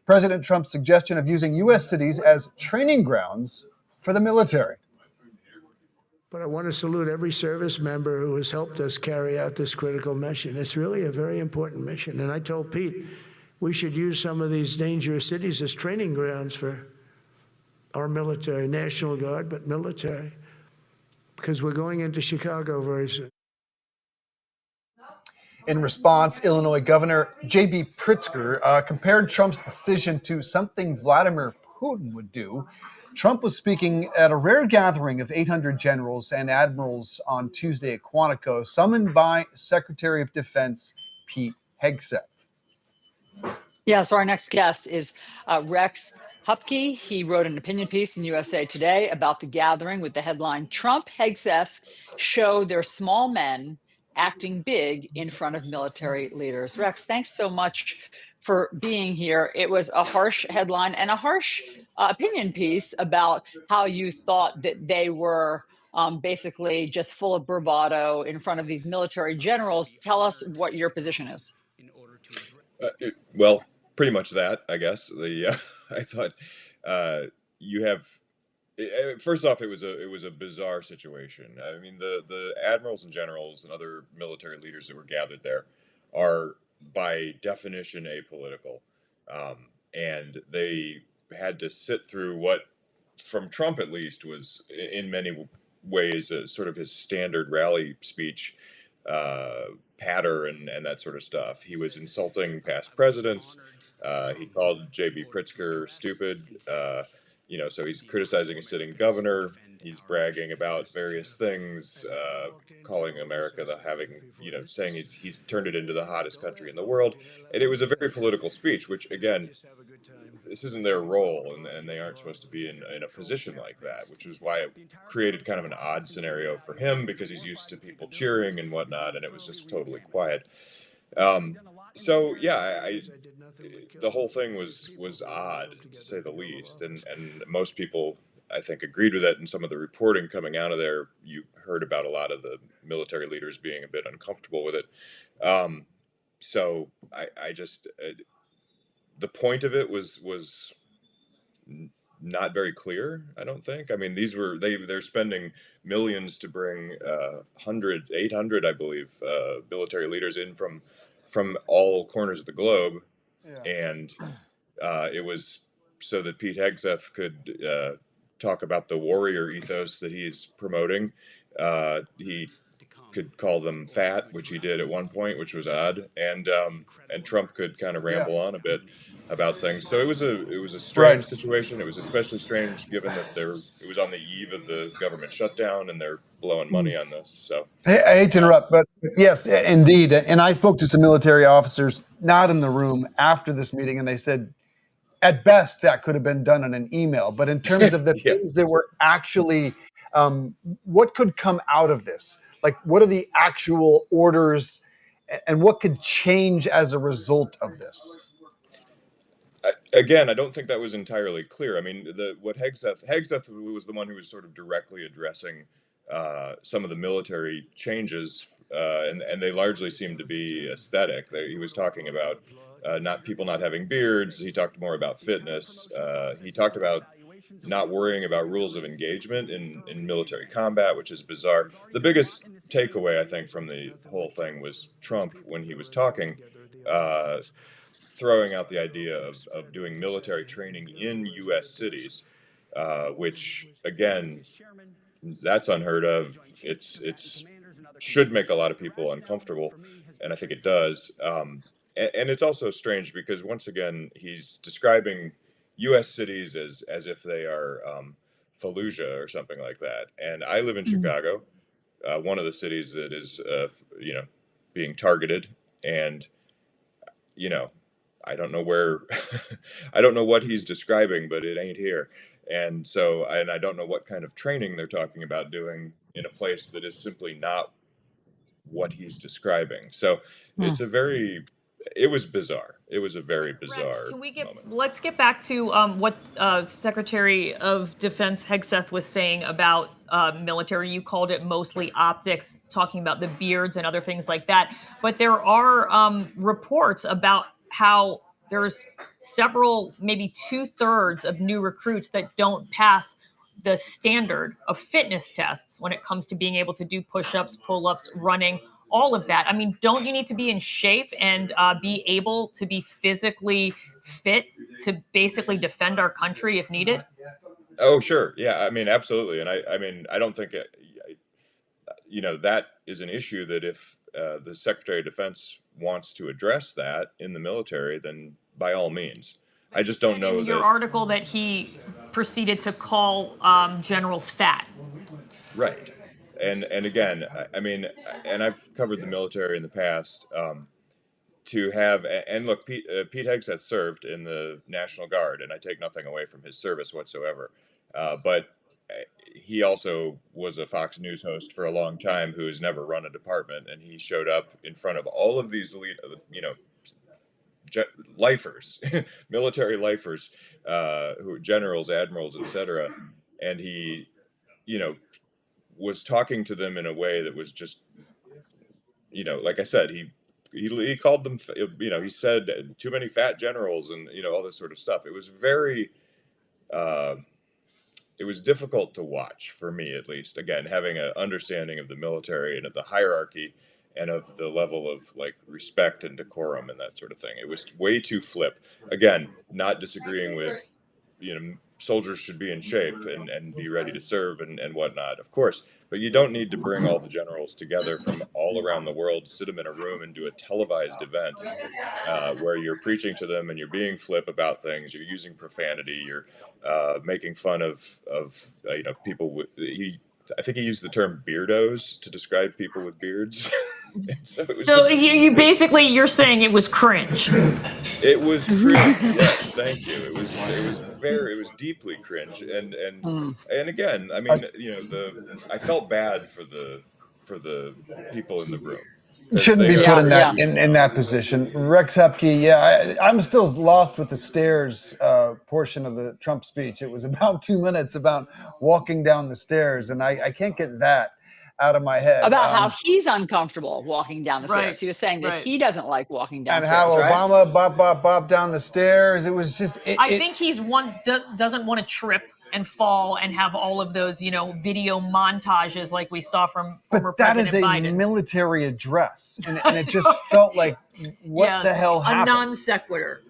President Trump's suggestion of using U.S. cities as training grounds for the military. But I want to salute every service member who has helped us carry out this critical mission. It's really a very important mission. And I told Pete, we should use some of these dangerous cities as training grounds for our military, National Guard, but military, because we're going into Chicago very soon. In response, Illinois Governor J.B. Pritzker compared Trump's decision to something Vladimir Putin would do. Trump was speaking at a rare gathering of 800 generals and admirals on Tuesday at Quantico, summoned by Secretary of Defense Pete Hegseth. Yeah, so our next guest is Rex Huppke. He wrote an opinion piece in USA Today about the gathering with the headline, Trump Hegseth Show Their Small Men Acting Big in Front of Military Leaders. Rex, thanks so much for being here. It was a harsh headline and a harsh opinion piece about how you thought that they were basically just full of bravado in front of these military generals. Tell us what your position is. Well, pretty much that, I guess. I thought you have. First off, it was a bizarre situation. I mean, the admirals and generals and other military leaders that were gathered there are by definition apolitical, and they had to sit through what, from Trump at least, was in many ways sort of his standard rally speech patter and that sort of stuff. He was insulting past presidents. He called J.B. Pritzker stupid. So he's criticizing a sitting governor. He's bragging about various things, calling America saying he's turned it into the hottest country in the world. And it was a very political speech, which, again, this isn't their role, and they aren't supposed to be in a position like that, which is why it created kind of an odd scenario for him, because he's used to people cheering and whatnot, and it was just totally quiet. The whole thing was odd, to say the least, and most people, I think, agreed with it. And some of the reporting coming out of there, you heard about a lot of the military leaders being a bit uncomfortable with it. The point of it was not very clear, I don't think. I mean, they're spending millions to bring 800, I believe, military leaders in from all corners of the globe. Yeah. And it was so that Pete Hegseth could talk about the warrior ethos that he's promoting. He could call them fat, which he did at one point, which was odd, and Trump could kind of ramble on a bit about things. So it was a strange situation. It was especially strange given that it was on the eve of the government shutdown, and they're blowing money on this. So I hate to interrupt, but yes, indeed. And I spoke to some military officers not in the room after this meeting, and they said, at best, that could have been done in an email. But in terms of the things that were actually, what could come out of this? Like, what are the actual orders, and what could change as a result of this? Again, I don't think that was entirely clear. I mean, what Hegseth was the one who was sort of directly addressing some of the military changes, and they largely seemed to be aesthetic. He was talking about people not having beards. He talked more about fitness. He talked about not worrying about rules of engagement in military combat, which is bizarre. The biggest takeaway, I think, from the whole thing was Trump, when he was talking, throwing out the idea of doing military training in U.S. cities, which, again, that's unheard of. It's should make a lot of people uncomfortable, and I think it does. And it's also strange because, once again, he's describing U.S. cities as if they are Fallujah or something like that. And I live in Chicago, one of the cities that is, being targeted. And, I don't know where, I don't know what he's describing, but it ain't here. And so, and I don't know what kind of training they're talking about doing in a place that is simply not what he's describing. So it was bizarre. It was a very bizarre moment. Let's get back to what Secretary of Defense Hegseth was saying about military. You called it mostly optics, talking about the beards and other things like that. But there are reports about how there's several, maybe 2/3 of new recruits that don't pass the standard of fitness tests when it comes to being able to do push-ups, pull-ups, running, all of that. I mean, don't you need to be in shape and be able to be physically fit to basically defend our country if needed? Oh, sure. Yeah, I mean, absolutely. And I mean, I don't think that is an issue that if the Secretary of Defense wants to address that in the military, then by all means. I just don't know In your that. article that he proceeded to call generals fat. Right. And again, I mean, and I've covered the military in the past. To have and look, Pete Hegseth served in the National Guard, and I take nothing away from his service whatsoever. But he also was a Fox News host for a long time who has never run a department, and he showed up in front of all of these elite, lifers, military lifers, who generals, admirals, etc. And he, you know, was talking to them in a way that was just, like I said, he called them, he said too many fat generals and all this sort of stuff. It was very, uh, it was difficult to watch for me, at least. Again, having an understanding of the military and of the hierarchy and of the level of like respect and decorum and that sort of thing. It was way too flip. Again, not disagreeing with, soldiers should be in shape and be ready to serve and whatnot, of course. But you don't need to bring all the generals together from all around the world, sit them in a room and do a televised event where you're preaching to them and you're being flip about things. You're using profanity. You're making fun of people with I think he used the term beardos to describe people with beards. So you're saying it was cringe. It was cringe. Yes, thank you. It was deeply cringe. And again, I mean, I felt bad for the people in the room. Shouldn't be put in that position. Rex Huppke, I'm still lost with the stairs portion of the Trump speech. It was about 2 minutes about walking down the stairs, and I can't get that out of my head. About how he's uncomfortable walking down the Right, stairs. He was saying that right. he doesn't like walking down and stairs, how right? Obama bop down the stairs. It was just. I think he's doesn't want to trip and fall and have all of those, video montages like we saw from former President Biden. But that is a military address, and it just felt like, what the hell happened? A non sequitur.